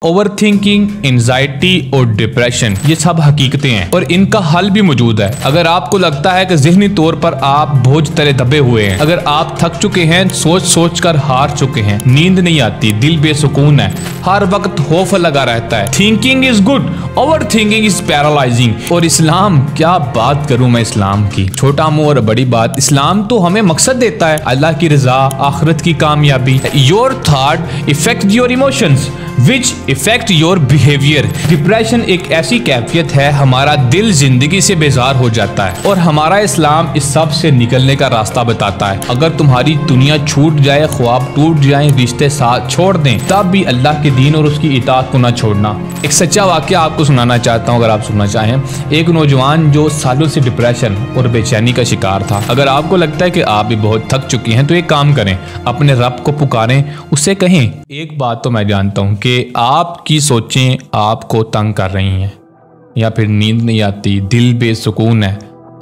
Over thinking, anxiety और depression ये सब हकीकतें हैं और इनका हल भी मौजूद है। अगर आपको लगता है कि ज़हनी तौर पर आप बोझ तले दबे हुए हैं, अगर आप थक चुके हैं, सोच सोच कर हार चुके हैं, नींद नहीं आती, दिल बेसुकून है, हर वक्त खौफ लगा रहता है, thinking is good, overthinking is paralysing. और इस्लाम, क्या बात करूं मैं इस्लाम की, छोटा मुंह और बड़ी बात। इस्लाम तो हमें मकसद देता है, अल्लाह की रजा, आखिरत की कामयाबी। Your thought effect your emotions which effect your behaviour. Depression एक ऐसी कैफियत है, हमारा दिल जिंदगी से बेजार हो जाता है और हमारा इस्लाम इस सब से निकलने का रास्ता बताता है। अगर तुम्हारी दुनिया छूट जाए, ख्वाब टूट जाए, रिश्ते साथ छोड़ दें, तब भी अल्लाह के दीन और उसकी इताअत को ना छोड़ना। एक सच्चा वाकया आपको सुनाना चाहता हूँ, अगर आप सुनना चाहें। एक नौजवान जो सालों से डिप्रेशन और बेचैनी का शिकार था। अगर आपको लगता है कि आप भी बहुत थक चुकी हैं, तो एक काम करें, अपने रब को पुकारें, उससे कहें। एक बात तो मैं जानता हूँ कि आपकी सोचें आपको तंग कर रही हैं, या फिर नींद नहीं आती, दिल बेसुकून है,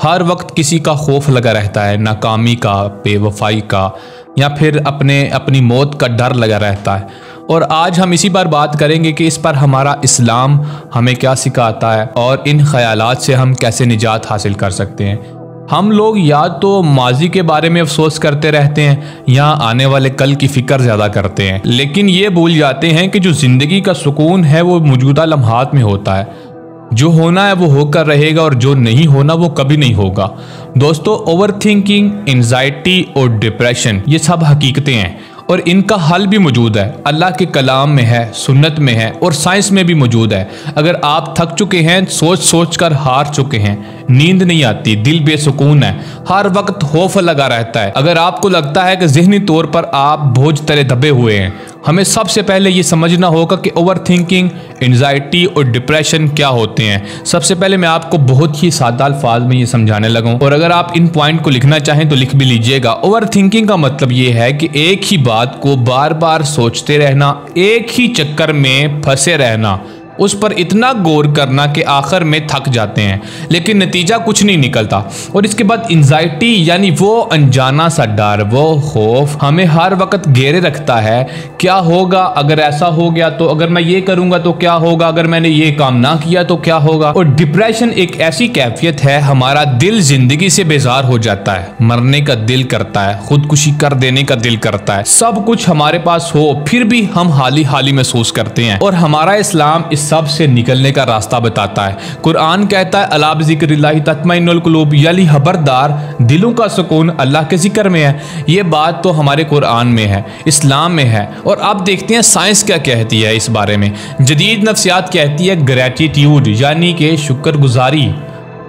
हर वक्त किसी का खौफ लगा रहता है, नाकामी का, बेवफाई का, या फिर अपनी मौत का डर लगा रहता है। और आज हम इसी पर बात करेंगे कि इस पर हमारा इस्लाम हमें क्या सिखाता है और इन ख्यालात से हम कैसे निजात हासिल कर सकते हैं। हम लोग या तो माजी के बारे में अफसोस करते रहते हैं या आने वाले कल की फिक्र ज़्यादा करते हैं, लेकिन ये भूल जाते हैं कि जो ज़िंदगी का सुकून है वो मौजूदा लम्हात में होता है। जो होना है वो होकर रहेगा और जो नहीं होना वो कभी नहीं होगा। दोस्तों, ओवर थिंकिंग, एंजाइटी और डिप्रेशन ये सब हकीकतें हैं और इनका हल भी मौजूद है। अल्लाह के कलाम में है, सुन्नत में है और साइंस में भी मौजूद है। अगर आप थक चुके हैं, सोच सोच कर हार चुके हैं, नींद नहीं आती, दिल बेसुकून है, हर वक्त खौफ लगा रहता है, अगर आपको लगता है कि ज़हनी तौर पर आप बोझ तले दबे हुए हैं, हमें सबसे पहले ये समझना होगा कि ओवर थिंकिंग, एंजाइटी और डिप्रेशन क्या होते हैं। सबसे पहले मैं आपको बहुत ही सादा अल्फाज में ये समझाने लगा हूँ और अगर आप इन पॉइंट को लिखना चाहें तो लिख भी लीजिएगा। ओवर थिंकिंग का मतलब ये है कि एक ही बात को बार बार सोचते रहना, एक ही चक्कर में फंसे रहना, उस पर इतना गौर करना कि आखिर में थक जाते हैं लेकिन नतीजा कुछ नहीं निकलता। और इसके बाद एंजाइटी यानी वो अनजाना सा डर, वो खौफ हमें हर वक्त घेरे रखता है। क्या होगा अगर ऐसा हो गया, तो अगर मैं ये करूंगा तो क्या होगा, अगर मैंने ये काम ना किया तो क्या होगा। और डिप्रेशन एक ऐसी कैफियत है, हमारा दिल जिंदगी से बेजार हो जाता है, मरने का दिल करता है, खुदकुशी कर देने का दिल करता है, सब कुछ हमारे पास हो फिर भी हम हाली महसूस करते हैं। और हमारा इस्लाम सब से निकलने का रास्ता बताता है। कुरान कहता है अला बिज़िक्रिल्लाहि तत्मइन्नुल कुलूब, यानी खबरदार, दिलों का सुकून अल्लाह के जिक्र में है। ये बात तो हमारे कुरान में है, इस्लाम में है। और अब देखते हैं साइंस क्या कहती है इस बारे में। जदीद नफ्सियात कहती है ग्रैटिट्यूड यानी कि शुक्रगुजारी,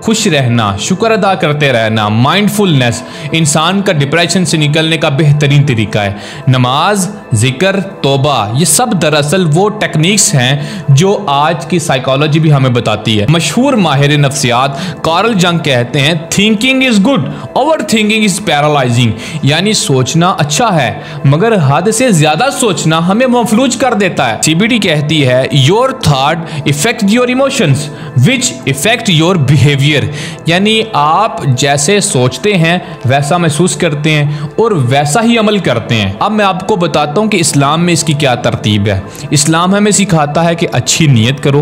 खुश रहना, शुक्र अदा करते रहना, माइंडफुलनेस इंसान का डिप्रेशन से निकलने का बेहतरीन तरीका है। नमाज, जिक्र, तौबा, ये सब दरअसल वो टेक्निक्स हैं जो आज की साइकोलॉजी भी हमें बताती है। मशहूर माहिर नफ्सियात कार्ल जंग कहते हैं thinking is good, overthinking is paralysing, यानी सोचना अच्छा है मगर हद से ज्यादा सोचना हमें मफलूज कर देता है। सीबीटी कहती है your thought effect your emotions which effect your behaviour, यानी आप जैसे सोचते हैं वैसा महसूस करते हैं और वैसा ही अमल करते हैं। अब मैं आपको बताता हूं कि इस्लाम में इसकी क्या तरतीब है। इस्लाम हमें सिखाता है कि अच्छी नीयत करो,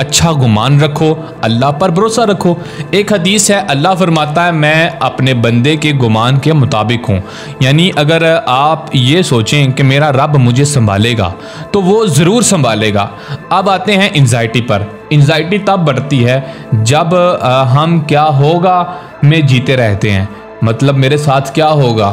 अच्छा गुमान रखो, अल्लाह पर भरोसा रखो। एक हदीस है, अल्लाह फरमाता है मैं अपने बंदे के गुमान के मुताबिक हूँ, यानी अगर आप ये सोचें कि मेरा रब मुझे संभालेगा तो वो ज़रूर संभालेगा। अब आते हैं एंजाइटी पर। एंजाइटी तब बढ़ती है जब हम क्या होगा में जीते रहते हैं, मतलब मेरे साथ क्या होगा,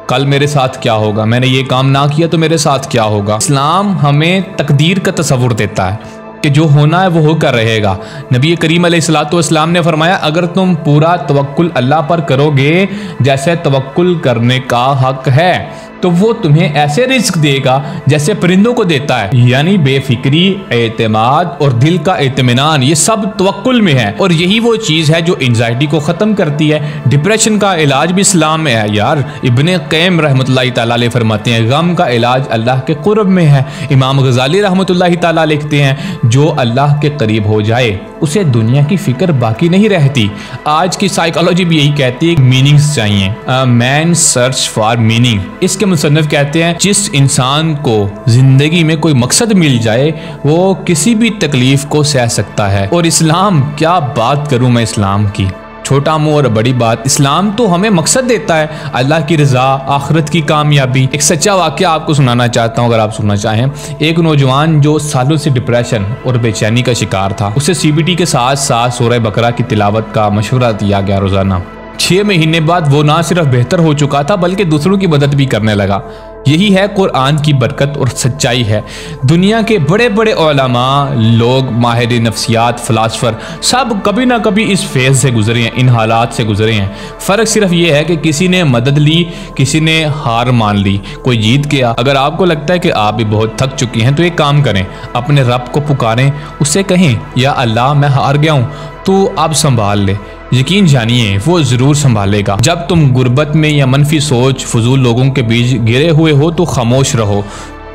कल मेरे साथ क्या होगा, मैंने ये काम ना किया तो मेरे साथ क्या होगा। इस्लाम हमें तकदीर का तसव्वुर देता है कि जो होना है वो होकर रहेगा। नबी करीम अलैहिस्सलाम ने फरमाया अगर तुम पूरा तवक्कुल अल्लाह पर करोगे जैसे तवक्कुल करने का हक है तो वो तुम्हें ऐसे रिस्क देगा जैसे परिंदों को देता है, यानी बेफिक्री, एतमाद और दिल का इत्मीनान, ये सब तवक्कुल में है। और यही वो चीज़ है जो एंजाइटी को ख़त्म करती है। डिप्रेशन का इलाज भी इस्लाम में है यार। इब्ने क़य्यिम रहमतुल्लाहि तआला अलैह फरमाते हैं गम का इलाज अल्लाह के क़ुर्ब में है। इमाम गज़ाली रहमतुल्लाहि तआला लिखते हैं जो अल्लाह के करीब हो जाए उसे दुनिया की फिक्र बाकी नहीं रहती। आज की साइकोलॉजी भी यही कहती है, मीनिंग्स चाहिए, मैन सर्च फॉर मीनिंग। इसके मुसन्निफ कहते हैं जिस इंसान को जिंदगी में कोई मकसद मिल जाए वो किसी भी तकलीफ को सह सकता है। और इस्लाम, क्या बात करूं मैं इस्लाम की, छोटा मुंह और बड़ी बात। इस्लाम तो हमें मकसद देता है, अल्लाह की रजा, आखिरत की कामयाबी। एक सच्चा वाकया आपको सुनाना चाहता हूँ अगर आप सुनना चाहें। एक नौजवान जो सालों से डिप्रेशन और बेचैनी का शिकार था, उसे CBT के साथ साथ सूरह बकरा की तिलावत का मशवरा दिया गया रोजाना। 6 महीने बाद वो ना सिर्फ बेहतर हो चुका था बल्कि दूसरों की मदद भी करने लगा। यही है कुरान की बरकत और सच्चाई है। दुनिया के बड़े बड़े उलमा, लोग, माहिर नफ्सियात, फिलासफर, सब कभी ना कभी इस फेज से गुजरे हैं, इन हालात से गुजरे हैं। फ़र्क सिर्फ ये है कि किसी ने मदद ली, किसी ने हार मान ली, कोई जीत गया। अगर आपको लगता है कि आप भी बहुत थक चुकी हैं तो एक काम करें, अपने रब को पुकारें, उससे कहें या अल्लाह मैं हार गया हूँ, तो अब संभाल ले। यकीन जानिए वो ज़रूर संभालेगा। जब तुम गुर्बत में या मनफी सोच, फजूल लोगों के बीच गिरे हुए हो तो खामोश रहो,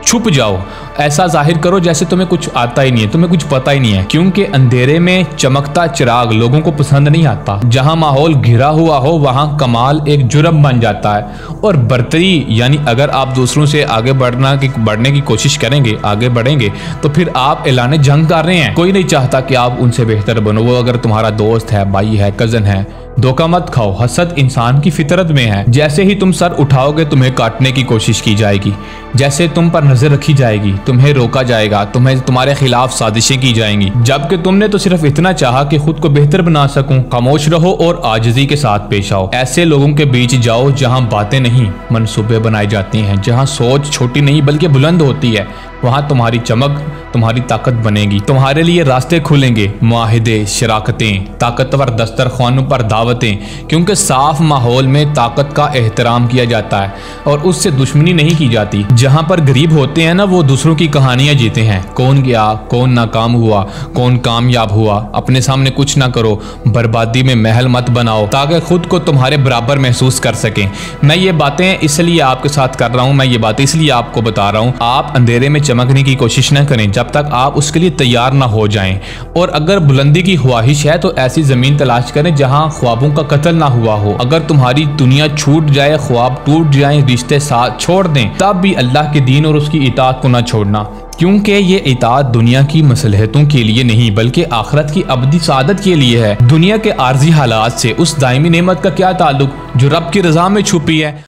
छुप जाओ, ऐसा जाहिर करो जैसे तुम्हें कुछ आता ही नहीं है, तुम्हें कुछ पता ही नहीं है, क्योंकि अंधेरे में चमकता चिराग लोगों को पसंद नहीं आता। जहां माहौल घिरा हुआ हो वहां कमाल एक जुर्म बन जाता है। और बर्तरी यानी अगर आप दूसरों से आगे बढ़ने की कोशिश करेंगे, आगे बढ़ेंगे, तो फिर आप ऐलान जंग कर रहे हैं। कोई नहीं चाहता कि आप उनसे बेहतर बनो। वो अगर तुम्हारा दोस्त है, भाई है, कजन है, धोखा मत खाओ। हसद इंसान की फितरत में है। जैसे ही तुम सर उठाओगे तुम्हें काटने की कोशिश की जाएगी, जैसे तुम पर नजर रखी जाएगी, तुम्हें रोका जाएगा, तुम्हारे खिलाफ साजिशें की जाएंगी। जबकि तुमने तो सिर्फ इतना चाहा कि खुद को बेहतर बना सकूं। खामोश रहो और आजिज़ी के साथ पेश आओ। ऐसे लोगों के बीच जाओ जहां बातें नहीं, मंसूबे बनाई जाती हैं, जहां सोच छोटी नहीं बल्कि बुलंद होती है। वहां तुम्हारी चमक, तुम्हारी ताकत बनेगी। तुम्हारे लिए रास्ते खुलेंगे, मुआहिदे, शराकतें, ताकतवर दस्तरखानों पर दावतें, क्योंकि साफ माहौल में ताकत का एहतराम किया जाता है और उससे दुश्मनी नहीं की जाती। जहां पर गरीब होते हैं ना, वो दूसरों की कहानियां जीते हैं। कौन गया, कौन नाकाम हुआ, कौन कामयाब हुआ। अपने सामने कुछ ना करो, बर्बादी में महल मत बनाओ ताकि खुद को तुम्हारे बराबर महसूस कर सकें। मैं ये बातें इसलिए आपके साथ कर रहा हूँ, मैं ये बातें इसलिए आपको बता रहा हूँ। आप अंधेरे में चमकने की कोशिश न करें जब तक आप उसके लिए तैयार ना हो जाएं। और अगर बुलंदी की ख्वाहिश है तो ऐसी जमीन तलाश करें जहां ख्वाबों का कत्ल ना हुआ हो। अगर तुम्हारी दुनिया छूट जाए, ख्वाब टूट जाए, रिश्ते साथ छोड़ दें, तब भी अल्लाह के दीन और उसकी इताअत को ना छोड़ना, क्योंकि ये इताअत दुनिया की मसलहतों के लिए नहीं बल्कि आखिरत की अबदी सादत के लिए है। दुनिया के आर्जी हालात से उस दायमी नेमत का क्या ताल्लुक जो रब की रज़ा में छुपी है।